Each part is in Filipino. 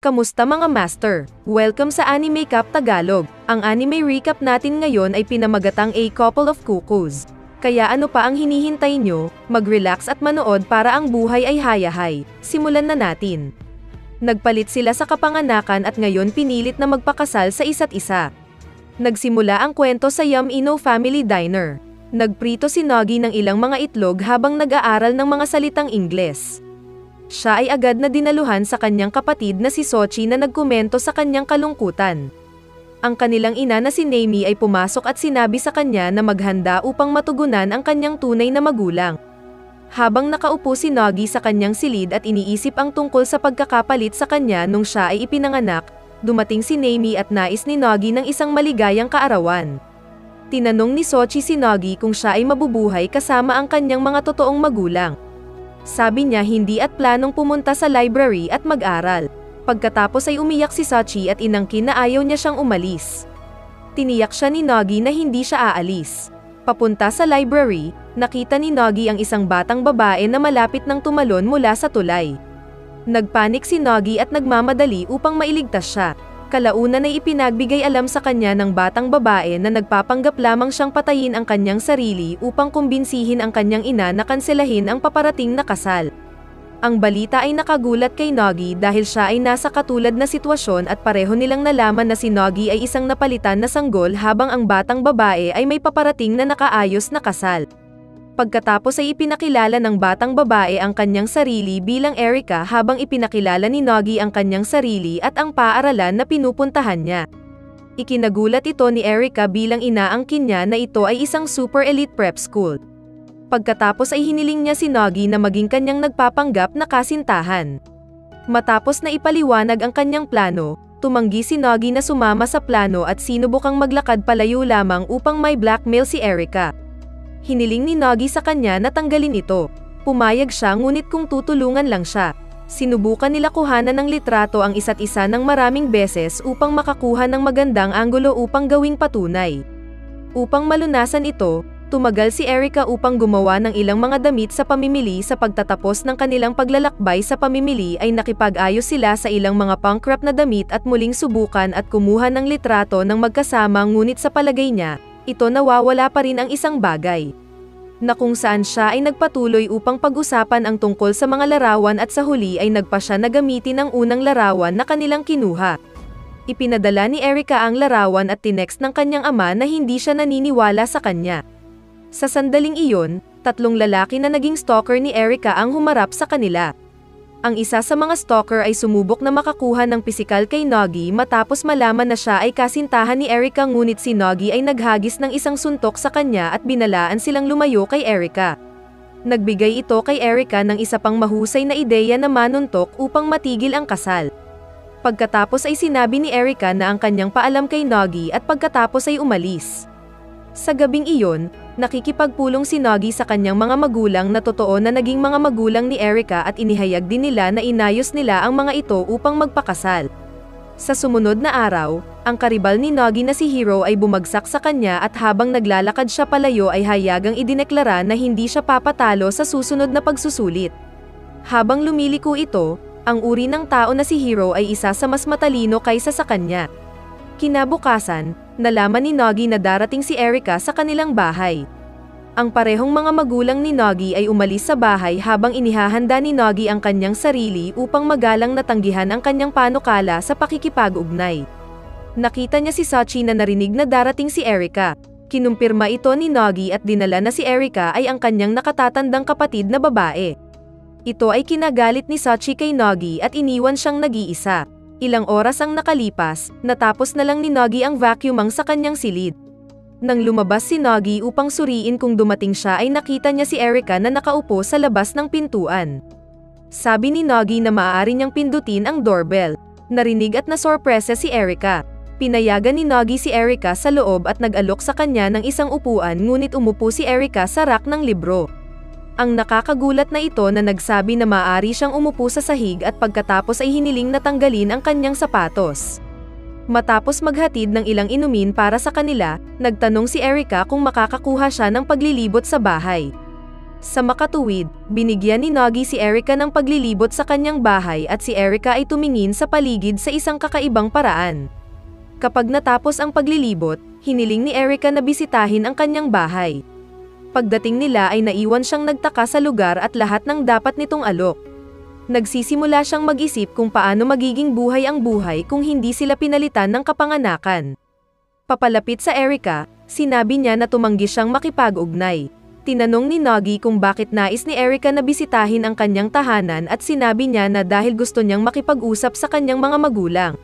Kamusta mga master? Welcome sa Anime Cap Tagalog. Ang anime recap natin ngayon ay pinamagatang A Couple of Cuckoos. Kaya ano pa ang hinihintay nyo? Mag-relax at manood para ang buhay ay hayahay. Simulan na natin. Nagpalit sila sa kapanganakan at ngayon pinilit na magpakasal sa isa't isa. Nagsimula ang kwento sa Yum Ino Family Diner. Nagprito si Noggy ng ilang mga itlog habang nag-aaral ng mga salitang Ingles. Siya ay agad na dinaluhan sa kanyang kapatid na si Sochi na nagkomento sa kanyang kalungkutan. Ang kanilang ina na si Naomi ay pumasok at sinabi sa kanya na maghanda upang matugunan ang kanyang tunay na magulang. Habang nakaupo si Noggy sa kanyang silid at iniisip ang tungkol sa pagkakapalit sa kanya nung siya ay ipinanganak, dumating si Naomi at nais ni Noggy ng isang maligayang kaarawan. Tinanong ni Sochi si Noggy kung siya ay mabubuhay kasama ang kanyang mga totoong magulang. Sabi niya hindi at planong pumunta sa library at mag-aral. Pagkatapos ay umiyak si Sochi at inangkin na ayaw niya siyang umalis. Tiniyak siya ni Noggy na hindi siya aalis. Papunta sa library, nakita ni Noggy ang isang batang babae na malapit nang tumalon mula sa tulay. Nagpanik si Noggy at nagmamadali upang mailigtas siya. Kalaunan ay ipinagbigay alam sa kanya ng batang babae na nagpapanggap lamang siyang patayin ang kanyang sarili upang kumbinsihin ang kanyang ina na kanselahin ang paparating na kasal. Ang balita ay nakagulat kay Noggy dahil siya ay nasa katulad na sitwasyon at pareho nilang nalaman na si Noggy ay isang napalitan na sanggol habang ang batang babae ay may paparating na nakaayos na kasal. Pagkatapos ay ipinakilala ng batang babae ang kanyang sarili bilang Erica habang ipinakilala ni Noggy ang kanyang sarili at ang paaralan na pinupuntahan niya. Ikinagulat ito ni Erica bilang inaangkin niya na ito ay isang super elite prep school. Pagkatapos ay hiniling niya si Noggy na maging kanyang nagpapanggap na kasintahan. Matapos na ipaliwanag ang kanyang plano, tumanggi si Noggy na sumama sa plano at sinubukang maglakad palayo lamang upang may blackmail si Erica. Hiniling ni Noggy sa kanya na tanggalin ito. Pumayag siya ngunit kung tutulungan lang siya. Sinubukan nila kuhanan ng litrato ang isa't isa ng maraming beses upang makakuha ng magandang anggulo upang gawing patunay. Upang malunasan ito, tumagal si Erica upang gumawa ng ilang mga damit sa pamimili. Sa pagtatapos ng kanilang paglalakbay sa pamimili ay nakipag-ayos sila sa ilang mga pang-crop na damit at muling subukan at kumuha ng litrato ng magkasama ngunit sa palagay niya, ito nawawala pa rin ang isang bagay. Na kung saan siya ay nagpatuloy upang pag-usapan ang tungkol sa mga larawan at sa huli ay nagpa siya na gamitin ang unang larawan na kanilang kinuha. Ipinadala ni Erica ang larawan at tinext ng kanyang ama na hindi siya naniniwala sa kanya. Sa sandaling iyon, tatlong lalaki na naging stalker ni Erica ang humarap sa kanila. Ang isa sa mga stalker ay sumubok na makakuha ng pisikal kay Noggy matapos malaman na siya ay kasintahan ni Erica ngunit si Noggy ay naghagis ng isang suntok sa kanya at binalaan silang lumayo kay Erica. Nagbigay ito kay Erica ng isa pang mahusay na ideya na manuntok upang matigil ang kasal. Pagkatapos ay sinabi ni Erica na ang kanyang paalam kay Noggy at pagkatapos ay umalis. Sa gabing iyon, nakikipagpulong si Noggy sa kanyang mga magulang na totoo na naging mga magulang ni Erica at inihayag din nila na inayos nila ang mga ito upang magpakasal. Sa sumunod na araw, ang karibal ni Noggy na si Hiro ay bumagsak sa kanya at habang naglalakad siya palayo ay hayagang idineklara na hindi siya papatalo sa susunod na pagsusulit. Habang lumiliko ito, ang uri ng tao na si Hiro ay isa sa mas matalino kaysa sa kanya. Kinabukasan, nalaman ni Noggy na darating si Erica sa kanilang bahay. Ang parehong mga magulang ni Noggy ay umalis sa bahay habang inihahanda ni Noggy ang kanyang sarili upang magalang natanggihan ang kanyang panukala sa pakikipag-ugnay. Nakita niya si Sochi na narinig na darating si Erica. Kinumpirma ito ni Noggy at dinala na si Erica ay ang kanyang nakatatandang kapatid na babae. Ito ay kinagalit ni Sochi kay Noggy at iniwan siyang nag-iisa. Ilang oras ang nakalipas, natapos na lang ni Noggy ang vacuumang sa kanyang silid. Nang lumabas si Noggy upang suriin kung dumating siya ay nakita niya si Erica na nakaupo sa labas ng pintuan. Sabi ni Noggy na maaari niyang pindutin ang doorbell. Narinig at nasorpresa si Erica. Pinayagan ni Noggy si Erica sa loob at nag-alok sa kanya ng isang upuan ngunit umupo si Erica sa rack ng libro. Ang nakakagulat na ito na nagsabi na maaari siyang umupo sa sahig at pagkatapos ay hiniling na tanggalin ang kanyang sapatos. Matapos maghatid ng ilang inumin para sa kanila, nagtanong si Erica kung makakakuha siya ng paglilibot sa bahay. Sa makatuwid, binigyan ni Nagi si Erika ng paglilibot sa kanyang bahay at si Erika ay tumingin sa paligid sa isang kakaibang paraan. Kapag natapos ang paglilibot, hiniling ni Erika na bisitahin ang kanyang bahay. Pagdating nila ay naiwan siyang nagtaka sa lugar at lahat ng dapat nitong alok. Nagsisimula siyang mag-isip kung paano magiging buhay ang buhay kung hindi sila pinalitan ng kapanganakan. Papalapit sa Erika, sinabi niya na tumanggi siyang makipag-ugnay. Tinanong ni Nagi kung bakit nais ni Erika na bisitahin ang kanyang tahanan at sinabi niya na dahil gusto niyang makipag-usap sa kanyang mga magulang.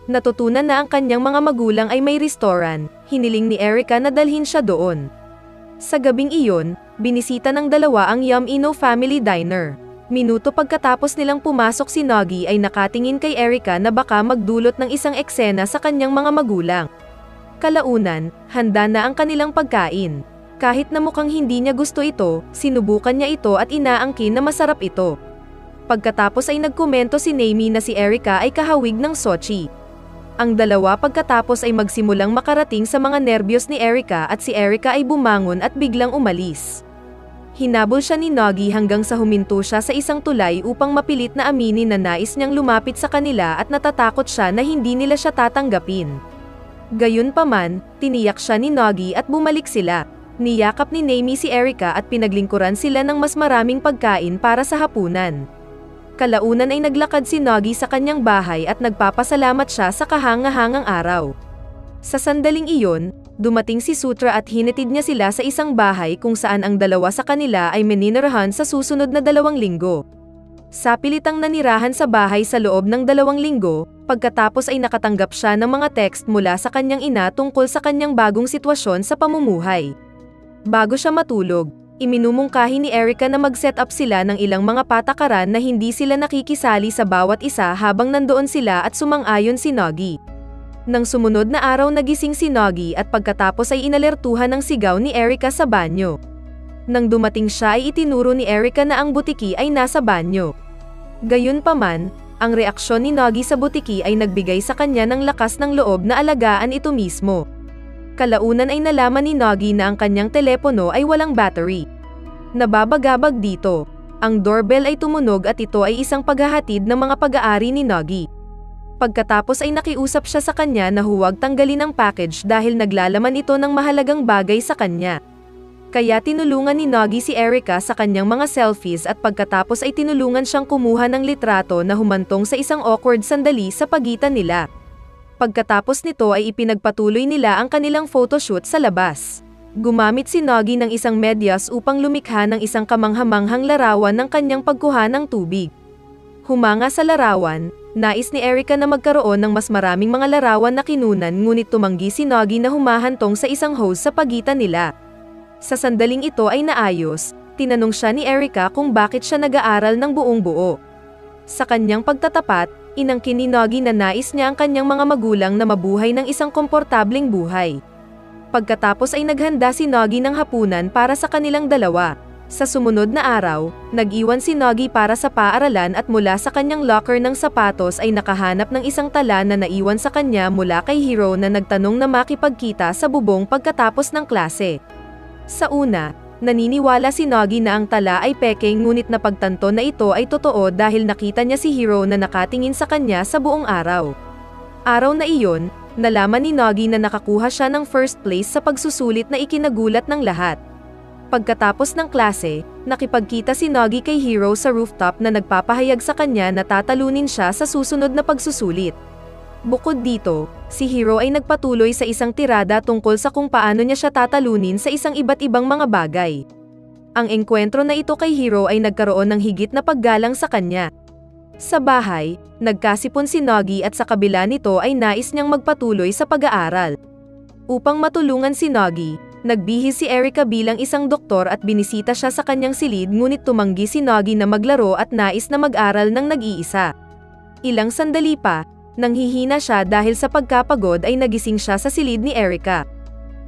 Natutunan na ang kanyang mga magulang ay may restaurant, hiniling ni Erika na dalhin siya doon. Sa gabing iyon, binisita ng dalawa ang Yum-Ino Family Diner. Minuto pagkatapos nilang pumasok si Nagi ay nakatingin kay Erika na baka magdulot ng isang eksena sa kanyang mga magulang. Kalaunan, handa na ang kanilang pagkain. Kahit na mukhang hindi niya gusto ito, sinubukan niya ito at inaangkin na masarap ito. Pagkatapos ay nagkomento si Naomi na si Erika ay kahawig ng Sochi. Ang dalawa pagkatapos ay magsimulang makarating sa mga nerbiyos ni Erika at si Erika ay bumangon at biglang umalis. Hinabol siya ni Nagi hanggang sa huminto siya sa isang tulay upang mapilit na aminin na nais niyang lumapit sa kanila at natatakot siya na hindi nila siya tatanggapin. Gayunpaman, tiniyak siya ni Nagi at bumalik sila. Niyakap ni Naomi si Erika at pinaglingkuran sila ng mas maraming pagkain para sa hapunan. Kalaunan ay naglakad si Nagi sa kanyang bahay at nagpapasalamat siya sa kahanga-hangang araw. Sa sandaling iyon, dumating si Sutra at hinatid niya sila sa isang bahay kung saan ang dalawa sa kanila ay meninirahan sa susunod na 2 linggo. Sa pilitang nanirahan sa bahay sa loob ng 2 linggo, pagkatapos ay nakatanggap siya ng mga text mula sa kanyang ina tungkol sa kanyang bagong sitwasyon sa pamumuhay. Bago siya matulog, iminumungkahi ni Erika na mag-set up sila ng ilang mga patakaran na hindi sila nakikisali sa bawat isa habang nandoon sila at sumang-ayon si Nagi. Nang sumunod na araw nagising si Nagi at pagkatapos ay inalertuhan ng sigaw ni Erika sa banyo. Nang dumating siya ay itinuro ni Erika na ang butiki ay nasa banyo. Gayunpaman, ang reaksyon ni Nagi sa butiki ay nagbigay sa kanya ng lakas ng loob na alagaan ito mismo. Kalaunan ay nalaman ni Nagi na ang kanyang telepono ay walang battery. Nababagabag dito. Ang doorbell ay tumunog at ito ay isang paghahatid ng mga pag-aari ni Nagi. Pagkatapos ay nakiusap siya sa kanya na huwag tanggalin ang package dahil naglalaman ito ng mahalagang bagay sa kanya. Kaya tinulungan ni Nagi si Erika sa kanyang mga selfies at pagkatapos ay tinulungan siyang kumuha ng litrato na humantong sa isang awkward sandali sa pagitan nila. Pagkatapos nito ay ipinagpatuloy nila ang kanilang photoshoot sa labas. Gumamit si Nagi ng isang medyas upang lumikha ng isang kamanghamanghang larawan ng kanyang pagkuha ng tubig. Humanga sa larawan, nais ni Erika na magkaroon ng mas maraming mga larawan na kinunan ngunit tumanggi si Nagi na humahantong sa isang hose sa pagitan nila. Sa sandaling ito ay naayos, tinanong siya ni Erika kung bakit siya nag-aaral ng buong buo. Sa kanyang pagtatapat, inangkin ni Nagi na nais niya ang kanyang mga magulang na mabuhay ng isang komportableng buhay. Pagkatapos ay naghanda si Nagi ng hapunan para sa kanilang dalawa. Sa sumunod na araw, nag-iwan si Nagi para sa paaralan at mula sa kanyang locker ng sapatos ay nakahanap ng isang tala na naiwan sa kanya mula kay Hiro na nagtanong na makipagkita sa bubong pagkatapos ng klase. Sa una, naniniwala si Nagi na ang tala ay peke ngunit napagtanto na ito ay totoo dahil nakita niya si Hiro na nakatingin sa kanya sa buong araw. Araw na iyon, nalaman ni Nagi na nakakuha siya ng first place sa pagsusulit na ikinagulat ng lahat. Pagkatapos ng klase, nakipagkita si Nagi kay Hiro sa rooftop na nagpapahayag sa kanya na tatalunin siya sa susunod na pagsusulit. Bukod dito, si Hiro ay nagpatuloy sa isang tirada tungkol sa kung paano niya siya tatalunin sa isang iba't ibang mga bagay. Ang engkwentro na ito kay Hiro ay nagkaroon ng higit na paggalang sa kanya. Sa bahay, nagkasipon si Nagi at sa kabila nito ay nais niyang magpatuloy sa pag-aaral. Upang matulungan si Nagi, nagbihis si Erika bilang isang doktor at binisita siya sa kanyang silid ngunit tumanggi si Nagi na maglaro at nais na mag-aral ng nag-iisa. Ilang sandali pa, nanghihina siya dahil sa pagkapagod ay nagising siya sa silid ni Erika.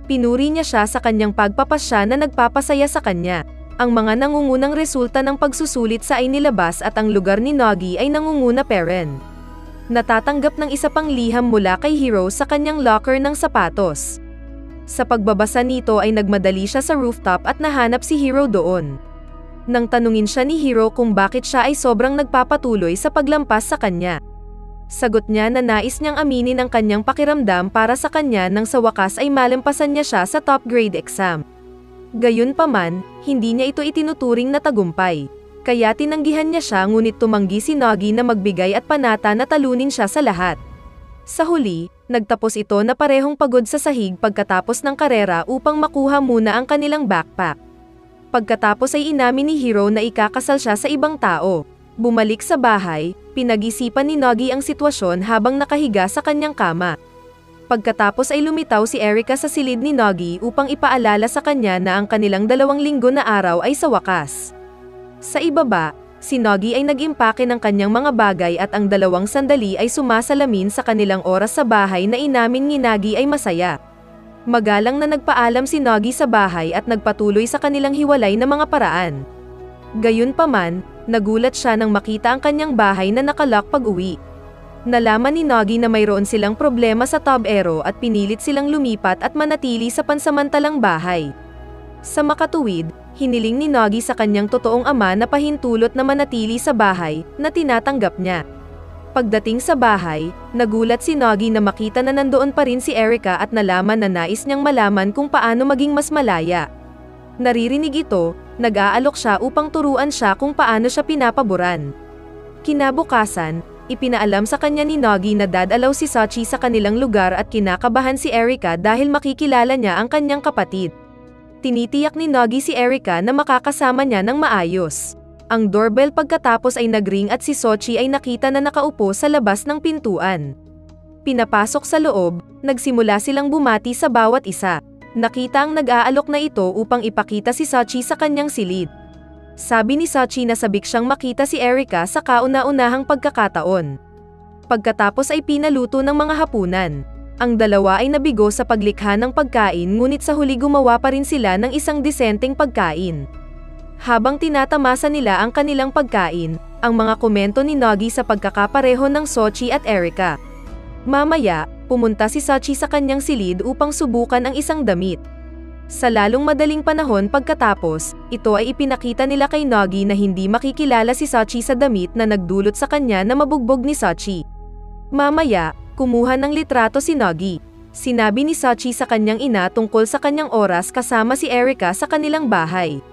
Pinuri niya siya sa kanyang pagpapasya na nagpapasaya sa kanya. Ang mga nangungunang resulta ng pagsusulit sa ay nilabas at ang lugar ni Nagi ay nangunguna pa rin. Natatanggap ng isa pang liham mula kay Hiro sa kanyang locker ng sapatos. Sa pagbabasa nito ay nagmadali siya sa rooftop at nahanap si Hiro doon. Nang tanungin siya ni Hiro kung bakit siya ay sobrang nagpapatuloy sa paglampas sa kanya. Sagot niya na nais niyang aminin ang kanyang pakiramdam para sa kanya nang sa wakas ay malampasan niya siya sa top grade exam. Gayunpaman, hindi niya ito itinuturing na tagumpay. Kaya tinanggihan niya siya ngunit tumanggi si Nagi na magbigay at panata na talunin siya sa lahat. Sa huli, nagtapos ito na parehong pagod sa sahig pagkatapos ng karera upang makuha muna ang kanilang backpack. Pagkatapos ay inamin ni Hiro na ikakasal siya sa ibang tao. Bumalik sa bahay, pinag-isipan ni Nagi ang sitwasyon habang nakahiga sa kanyang kama. Pagkatapos ay lumitaw si Erika sa silid ni Nagi upang ipaalala sa kanya na ang kanilang 2 linggo na araw ay sa wakas. Sa ibaba, si Nagi ay nag-impake ng kanyang mga bagay at ang 2 sandali ay sumasalamin sa kanilang oras sa bahay na inamin ni Nagi ay masaya. Magalang na nagpaalam si Nagi sa bahay at nagpatuloy sa kanilang hiwalay na mga paraan. Gayunpaman, nagulat siya nang makita ang kanyang bahay na nakalock pag-uwi. Nalaman ni Nagi na mayroon silang problema sa Tub Aero at pinilit silang lumipat at manatili sa pansamantalang bahay. Sa makatuwid, hiniling ni Nagi sa kanyang totoong ama na pahintulot na manatili sa bahay, na tinatanggap niya. Pagdating sa bahay, nagulat si Nagi na makita na nandoon pa rin si Erika at nalaman na nais niyang malaman kung paano maging mas malaya. Naririnig ito, nag-aalok siya upang turuan siya kung paano siya pinapaboran. Kinabukasan, ipinaalam sa kanya ni Nagi na dadalaw si Sachi sa kanilang lugar at kinakabahan si Erika dahil makikilala niya ang kanyang kapatid. Tinitiyak ni Nagi si Erika na makakasama niya ng maayos. Ang doorbell pagkatapos ay nagring at si Sochi ay nakita na nakaupo sa labas ng pintuan. Pinapasok sa loob, nagsimula silang bumati sa bawat isa. Nakita ang nag-aalok na ito upang ipakita si Sochi sa kanyang silid. Sabi ni Sochi na sabik siyang makita si Erika sa kauna-unahang pagkakataon. Pagkatapos ay pinaluto ng mga hapunan. Ang dalawa ay nabigo sa paglikha ng pagkain ngunit sa huli gumawa pa rin sila ng isang disenteng pagkain. Habang tinatamasa nila ang kanilang pagkain, ang mga komento ni Nagi sa pagkakapareho ng Sochi at Erika. Mamaya, pumunta si Sochi sa kanyang silid upang subukan ang isang damit. Sa lalong madaling panahon pagkatapos, ito ay ipinakita nila kay Nagi na hindi makikilala si Sochi sa damit na nagdulot sa kanya na mabugbog ni Sochi. Mamaya, kumuha ng litrato si Nagi. Sinabi ni Sochi sa kanyang ina tungkol sa kanyang oras kasama si Erika sa kanilang bahay.